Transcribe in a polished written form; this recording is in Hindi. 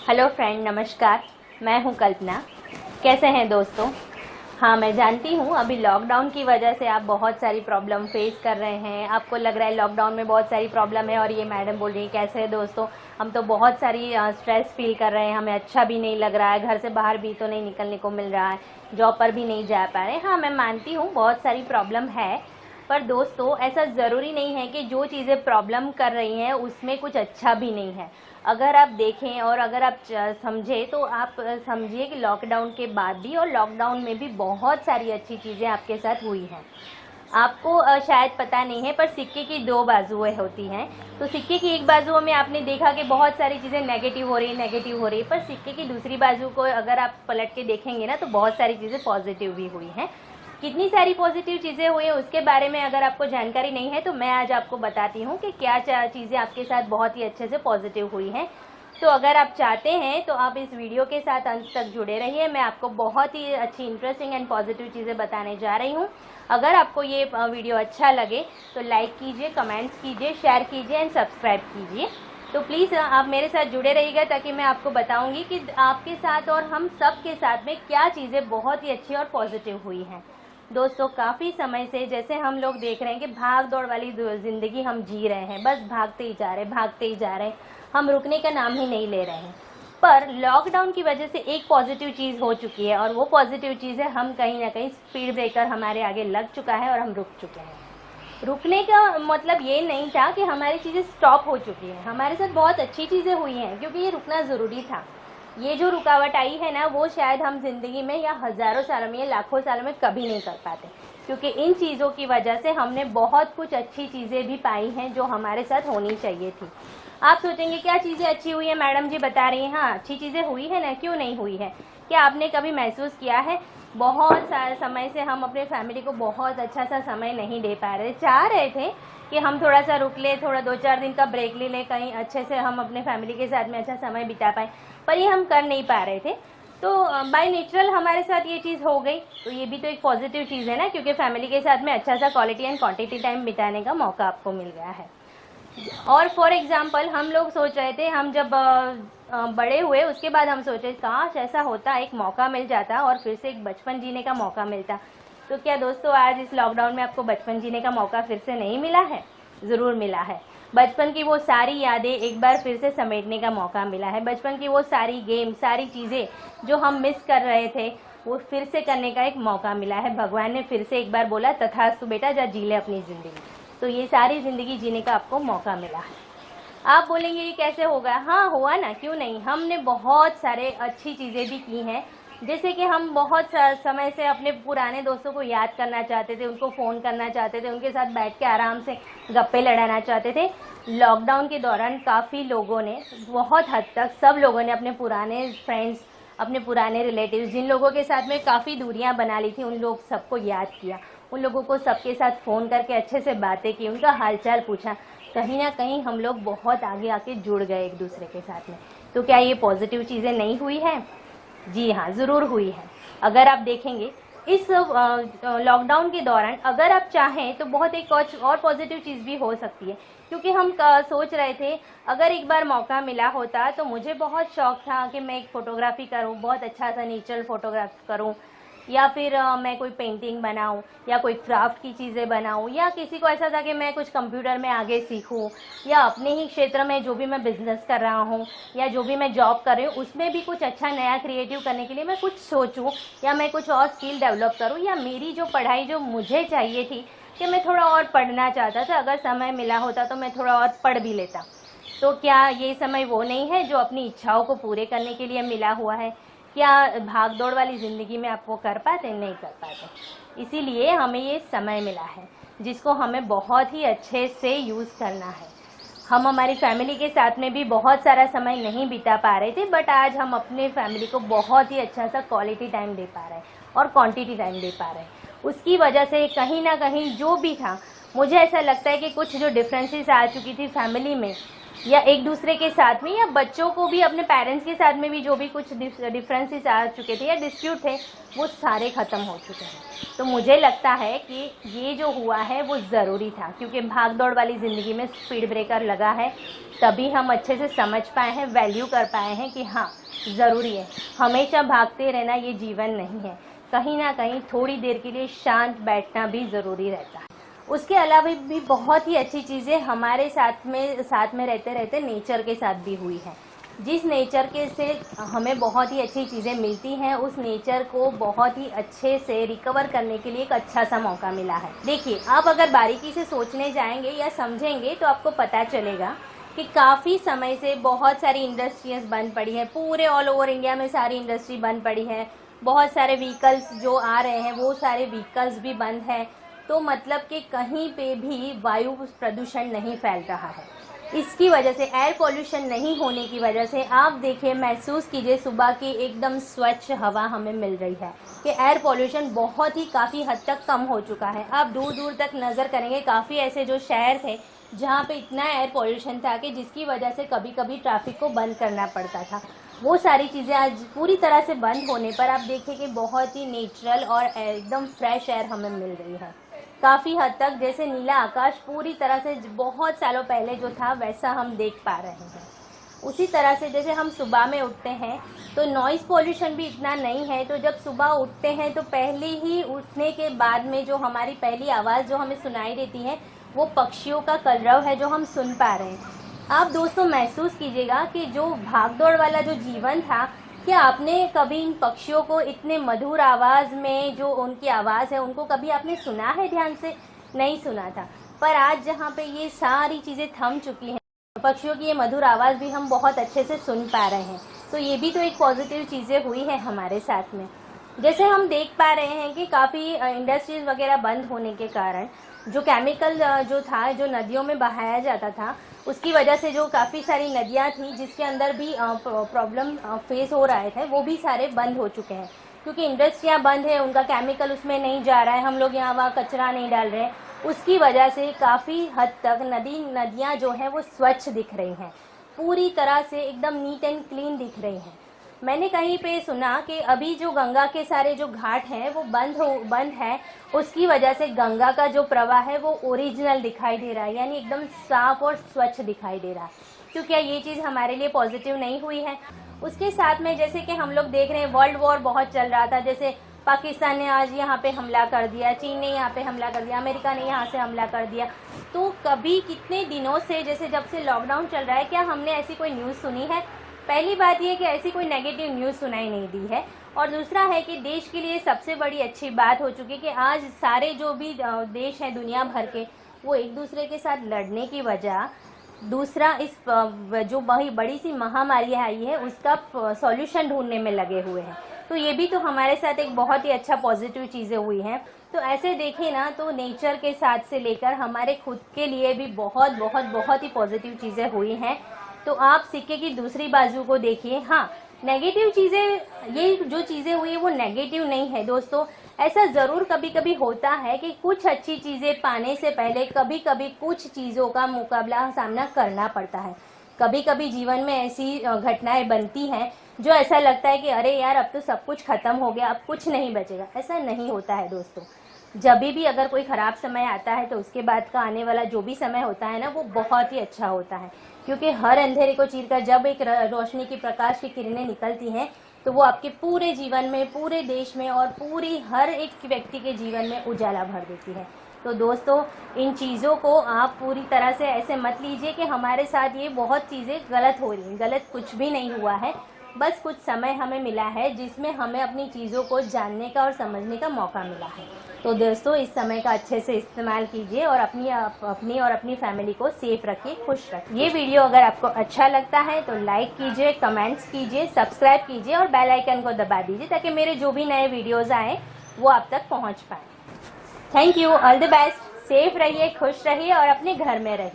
हेलो फ्रेंड, नमस्कार। मैं हूं कल्पना। कैसे हैं दोस्तों? हाँ, मैं जानती हूँ अभी लॉकडाउन की वजह से आप बहुत सारी प्रॉब्लम फेस कर रहे हैं। आपको लग रहा है लॉकडाउन में बहुत सारी प्रॉब्लम है और ये मैडम बोल रही है कैसे है दोस्तों, हम तो बहुत सारी स्ट्रेस फील कर रहे हैं, हमें अच्छा भी नहीं लग रहा है, घर से बाहर भी तो नहीं निकलने को मिल रहा है, जॉब पर भी नहीं जा पा रहे हैं। हाँ, मैं मानती हूँ बहुत सारी प्रॉब्लम है, पर दोस्तों ऐसा ज़रूरी नहीं है कि जो चीज़ें प्रॉब्लम कर रही हैं उसमें कुछ अच्छा भी नहीं है। अगर आप देखें और अगर आप समझें तो आप समझिए कि लॉकडाउन के बाद भी और लॉकडाउन में भी बहुत सारी अच्छी चीज़ें आपके साथ हुई हैं। आपको शायद पता नहीं है, पर सिक्के की दो बाजुएं होती हैं। तो सिक्के की एक बाजू में आपने देखा कि बहुत सारी चीज़ें नेगेटिव हो रही, पर सिक्के की दूसरी बाजू को अगर आप पलट के देखेंगे ना तो बहुत सारी चीज़ें पॉजिटिव भी हुई हैं। कितनी सारी पॉजिटिव चीज़ें हुई हैं उसके बारे में अगर आपको जानकारी नहीं है तो मैं आज आपको बताती हूँ कि क्या चीज़ें आपके साथ बहुत ही अच्छे से पॉजिटिव हुई हैं। तो अगर आप चाहते हैं तो आप इस वीडियो के साथ अंत तक जुड़े रहिए। मैं आपको बहुत ही अच्छी इंटरेस्टिंग एंड पॉजिटिव चीज़ें बताने जा रही हूँ। अगर आपको ये वीडियो अच्छा लगे तो लाइक कीजिए, कमेंट्स कीजिए, शेयर कीजिए एंड सब्सक्राइब कीजिए। तो प्लीज़ आप मेरे साथ जुड़े रहिएगा ताकि मैं आपको बताऊंगी कि आपके साथ और हम सब के साथ में क्या चीज़ें बहुत ही अच्छी और पॉजिटिव हुई हैं। दोस्तों, काफ़ी समय से जैसे हम लोग देख रहे हैं कि भाग दौड़ वाली ज़िंदगी हम जी रहे हैं, बस भागते ही जा रहे हैं, हम रुकने का नाम ही नहीं ले रहे हैं। पर लॉकडाउन की वजह से एक पॉजिटिव चीज़ हो चुकी है और वो पॉजिटिव चीज़ है हम कहीं ना कहीं स्पीड ब्रेकर हमारे आगे लग चुका है और हम रुक चुके हैं। रुकने का मतलब ये नहीं था कि हमारी चीज़ें स्टॉप हो चुकी हैं, हमारे साथ बहुत अच्छी चीज़ें हुई हैं क्योंकि ये रुकना ज़रूरी था। ये जो रुकावट आई है ना वो शायद हम जिंदगी में या हज़ारों सालों में या लाखों सालों में कभी नहीं कर पाते, क्योंकि इन चीज़ों की वजह से हमने बहुत कुछ अच्छी चीज़ें भी पाई हैं जो हमारे साथ होनी चाहिए थी। आप सोचेंगे क्या चीज़ें अच्छी हुई है, मैडम जी बता रही हैं। हाँ, अच्छी चीज़ें हुई है ना, क्यों नहीं हुई है। क्या आपने कभी महसूस किया है बहुत सारे समय से हम अपने फैमिली को बहुत अच्छा सा समय नहीं दे पा रहे, चाह रहे थे कि हम थोड़ा सा रुक ले, थोड़ा 2-4 दिन का ब्रेक ले लें, कहीं अच्छे से हम अपने फैमिली के साथ में अच्छा समय बिता पाएँ, पर ये हम कर नहीं पा रहे थे। तो बाय नेचुरल हमारे साथ ये चीज़ हो गई, तो ये भी तो एक पॉजिटिव चीज़ है ना, क्योंकि फैमिली के साथ में अच्छा सा क्वालिटी एंड क्वांटिटी टाइम बिताने का मौका आपको मिल गया है। और फॉर एग्जांपल हम लोग सोच रहे थे, हम जब बड़े हुए उसके बाद हम सोचे काश ऐसा होता, एक मौका मिल जाता और फिर से एक बचपन जीने का मौका मिलता। तो क्या दोस्तों आज इस लॉकडाउन में आपको बचपन जीने का मौका फिर से नहीं मिला है? ज़रूर मिला है। बचपन की वो सारी यादें एक बार फिर से समेटने का मौका मिला है। बचपन की वो सारी गेम, सारी चीज़ें जो हम मिस कर रहे थे वो फिर से करने का एक मौका मिला है। भगवान ने फिर से एक बार बोला तथास्तु बेटा, जा जी ले अपनी ज़िंदगी। तो ये सारी ज़िंदगी जीने का आपको मौका मिला है। आप बोलेंगे ये कैसे होगा? हाँ, हुआ ना, क्यों नहीं। हमने बहुत सारे अच्छी चीज़ें भी की हैं, जैसे कि हम बहुत समय से अपने पुराने दोस्तों को याद करना चाहते थे, उनको फ़ोन करना चाहते थे, उनके साथ बैठ के आराम से गप्पे लड़ाना चाहते थे। लॉकडाउन के दौरान काफ़ी लोगों ने, बहुत हद तक सब लोगों ने अपने पुराने फ्रेंड्स, अपने पुराने रिलेटिव्स, जिन लोगों के साथ में काफ़ी दूरियां बना ली थी, उन लोग सबको याद किया। उन लोगों को सबके साथ फ़ोन करके अच्छे से बातें की, उनका हालचाल पूछा। कहीं ना कहीं हम लोग बहुत आगे आके जुड़ गए एक दूसरे के साथ में। तो क्या ये पॉजिटिव चीज़ें नहीं हुई हैं? जी हाँ, ज़रूर हुई है। अगर आप देखेंगे इस लॉकडाउन के दौरान अगर आप चाहें तो बहुत एक और पॉजिटिव चीज़ भी हो सकती है, क्योंकि हम सोच रहे थे अगर एक बार मौका मिला होता तो मुझे बहुत शौक था कि मैं एक फ़ोटोग्राफी करूं, बहुत अच्छा सा नेचुरल फोटोग्राफ करूं, या फिर मैं कोई पेंटिंग बनाऊं या कोई क्राफ्ट की चीज़ें बनाऊं, या किसी को ऐसा था कि मैं कुछ कंप्यूटर में आगे सीखूं, या अपने ही क्षेत्र में जो भी मैं बिज़नेस कर रहा हूं या जो भी मैं जॉब कर रही हूं उसमें भी कुछ अच्छा नया क्रिएटिव करने के लिए मैं कुछ सोचूं, या मैं कुछ और स्किल डेवलप करूं, या मेरी जो पढ़ाई जो मुझे चाहिए थी कि मैं थोड़ा और पढ़ना चाहता था, अगर समय मिला होता तो मैं थोड़ा और पढ़ भी लेता। तो क्या ये समय वो नहीं है जो अपनी इच्छाओं को पूरे करने के लिए मिला हुआ है? क्या भाग दौड़ वाली ज़िंदगी में आप वो कर पाते? नहीं कर पाते। इसीलिए हमें ये समय मिला है जिसको हमें बहुत ही अच्छे से यूज़ करना है। हम हमारी फैमिली के साथ में भी बहुत सारा समय नहीं बिता पा रहे थे, बट आज हम अपने फैमिली को बहुत ही अच्छा सा क्वालिटी टाइम दे पा रहे हैं और क्वांटिटी टाइम दे पा रहे हैं। उसकी वजह से कहीं ना कहीं जो भी था, मुझे ऐसा लगता है कि कुछ जो डिफरेंसेस आ चुकी थी फैमिली में, या एक दूसरे के साथ में, या बच्चों को भी अपने पेरेंट्स के साथ में भी जो भी कुछ डिफरेंसेस आ चुके थे या डिस्प्यूट थे वो सारे ख़त्म हो चुके हैं। तो मुझे लगता है कि ये जो हुआ है वो ज़रूरी था, क्योंकि भाग दौड़ वाली ज़िंदगी में स्पीड ब्रेकर लगा है, तभी हम अच्छे से समझ पाए हैं, वैल्यू कर पाए हैं कि हाँ ज़रूरी है। हमेशा भागते रहना ये जीवन नहीं है, कहीं ना कहीं थोड़ी देर के लिए शांत बैठना भी ज़रूरी रहता है। उसके अलावा भी बहुत ही अच्छी चीज़ें हमारे साथ में रहते रहते नेचर के साथ भी हुई है। जिस नेचर के से हमें बहुत ही अच्छी चीज़ें मिलती हैं, उस नेचर को बहुत ही अच्छे से रिकवर करने के लिए एक अच्छा सा मौका मिला है। देखिए, आप अगर बारीकी से सोचने जाएंगे या समझेंगे तो आपको पता चलेगा कि काफ़ी समय से बहुत सारी इंडस्ट्रीज बंद पड़ी हैं। पूरे ऑल ओवर इंडिया में सारी इंडस्ट्री बंद पड़ी है। बहुत सारे व्हीकल्स जो आ रहे हैं वो सारे व्हीकल्स भी बंद हैं। तो मतलब कि कहीं पे भी वायु प्रदूषण नहीं फैल रहा है। इसकी वजह से, एयर पॉल्यूशन नहीं होने की वजह से, आप देखिए, महसूस कीजिए, सुबह की एकदम स्वच्छ हवा हमें मिल रही है कि एयर पॉल्यूशन बहुत ही काफ़ी हद तक कम हो चुका है। आप दूर दूर तक नज़र करेंगे, काफ़ी ऐसे जो शहर थे जहाँ पे इतना एयर पॉल्यूशन था कि जिसकी वजह से कभी कभी ट्रैफिक को बंद करना पड़ता था, वो सारी चीज़ें आज पूरी तरह से बंद होने पर आप देखिए कि बहुत ही नेचुरल और एकदम फ्रेश एयर हमें मिल रही है। काफ़ी हद तक जैसे नीला आकाश पूरी तरह से बहुत सालों पहले जो था वैसा हम देख पा रहे हैं। उसी तरह से जैसे हम सुबह में उठते हैं तो नॉइज़ पॉल्यूशन भी इतना नहीं है। तो जब सुबह उठते हैं तो पहले ही उठने के बाद में जो हमारी पहली आवाज़ जो हमें सुनाई देती है वो पक्षियों का कलरव है जो हम सुन पा रहे हैं। आप दोस्तों महसूस कीजिएगा कि जो भागदौड़ वाला जो जीवन था, क्या आपने कभी इन पक्षियों को इतने मधुर आवाज़ में, जो उनकी आवाज़ है, उनको कभी आपने सुना है ध्यान से? नहीं सुना था। पर आज जहाँ पे ये सारी चीज़ें थम चुकी हैं, पक्षियों की ये मधुर आवाज़ भी हम बहुत अच्छे से सुन पा रहे हैं। तो ये भी तो एक पॉजिटिव चीज़ें हुई है हमारे साथ में। जैसे हम देख पा रहे हैं कि काफ़ी इंडस्ट्रीज वगैरह बंद होने के कारण जो केमिकल जो था, जो नदियों में बहाया जाता था, उसकी वजह से जो काफ़ी सारी नदियाँ थी जिसके अंदर भी प्रॉब्लम फेस हो रहे थे, वो भी सारे बंद हो चुके हैं। क्योंकि इंडस्ट्रियाँ बंद है, उनका केमिकल उसमें नहीं जा रहा है, हम लोग यहाँ वहाँ कचरा नहीं डाल रहे हैं, उसकी वजह से काफ़ी हद तक नदियाँ जो हैं वो स्वच्छ दिख रही हैं, पूरी तरह से एकदम नीट एंड क्लीन दिख रही हैं। मैंने कहीं पे सुना कि अभी जो गंगा के सारे जो घाट हैं वो बंद है, उसकी वजह से गंगा का जो प्रवाह है वो ओरिजिनल दिखाई दे रहा है, यानी एकदम साफ और स्वच्छ दिखाई दे रहा है। तो क्या ये चीज़ हमारे लिए पॉजिटिव नहीं हुई है? उसके साथ में जैसे कि हम लोग देख रहे हैं वर्ल्ड वॉर बहुत चल रहा था, जैसे पाकिस्तान ने आज यहाँ पे हमला कर दिया, चीन ने यहाँ पे हमला कर दिया, अमेरिका ने यहाँ से हमला कर दिया। तो कभी कितने दिनों से, जैसे जब से लॉकडाउन चल रहा है, क्या हमने ऐसी कोई न्यूज़ सुनी है? पहली बात यह कि ऐसी कोई नेगेटिव न्यूज़ सुनाई नहीं दी है। और दूसरा है कि देश के लिए सबसे बड़ी अच्छी बात हो चुकी है कि आज सारे जो भी देश हैं दुनिया भर के, वो एक दूसरे के साथ लड़ने की वजह, दूसरा इस जो बड़ी सी महामारी आई है उसका सॉल्यूशन ढूंढने में लगे हुए हैं। तो ये भी तो हमारे साथ एक बहुत ही अच्छा पॉजिटिव चीज़ें हुई हैं। तो ऐसे देखें ना तो नेचर के साथ से लेकर हमारे खुद के लिए भी बहुत बहुत बहुत ही पॉजिटिव चीज़ें हुई हैं। तो आप सिक्के की दूसरी बाजू को देखिए। हाँ, नेगेटिव चीज़ें, ये जो चीज़ें हुई वो नेगेटिव नहीं है दोस्तों। ऐसा ज़रूर कभी कभी होता है कि कुछ अच्छी चीज़ें पाने से पहले कभी कभी कुछ चीज़ों का मुकाबला सामना करना पड़ता है। कभी कभी जीवन में ऐसी घटनाएं बनती हैं जो ऐसा लगता है कि अरे यार अब तो सब कुछ ख़त्म हो गया, अब कुछ नहीं बचेगा। ऐसा नहीं होता है दोस्तों। जब भी अगर कोई ख़राब समय आता है तो उसके बाद का आने वाला जो भी समय होता है ना, वो बहुत ही अच्छा होता है। क्योंकि हर अंधेरे को चीरकर जब एक रोशनी की प्रकाश की किरणें निकलती हैं तो वो आपके पूरे जीवन में, पूरे देश में और पूरी हर एक व्यक्ति के जीवन में उजाला भर देती है। तो दोस्तों, इन चीज़ों को आप पूरी तरह से ऐसे मत लीजिए कि हमारे साथ ये बहुत चीज़ें गलत हो रही हैं। गलत कुछ भी नहीं हुआ है, बस कुछ समय हमें मिला है जिसमें हमें अपनी चीज़ों को जानने का और समझने का मौका मिला है। तो दोस्तों, इस समय का अच्छे से इस्तेमाल कीजिए और अपनी और अपनी फैमिली को सेफ रखिए, खुश रखिए। ये वीडियो अगर आपको अच्छा लगता है तो लाइक कीजिए, कमेंट्स कीजिए, सब्सक्राइब कीजिए और बेल आइकन को दबा दीजिए ताकि मेरे जो भी नए वीडियोज़ आएँ वो आप तक पहुँच पाए। Thank you, all the best. Safe रहिए, खुश रहिए और अपने घर में रहिए।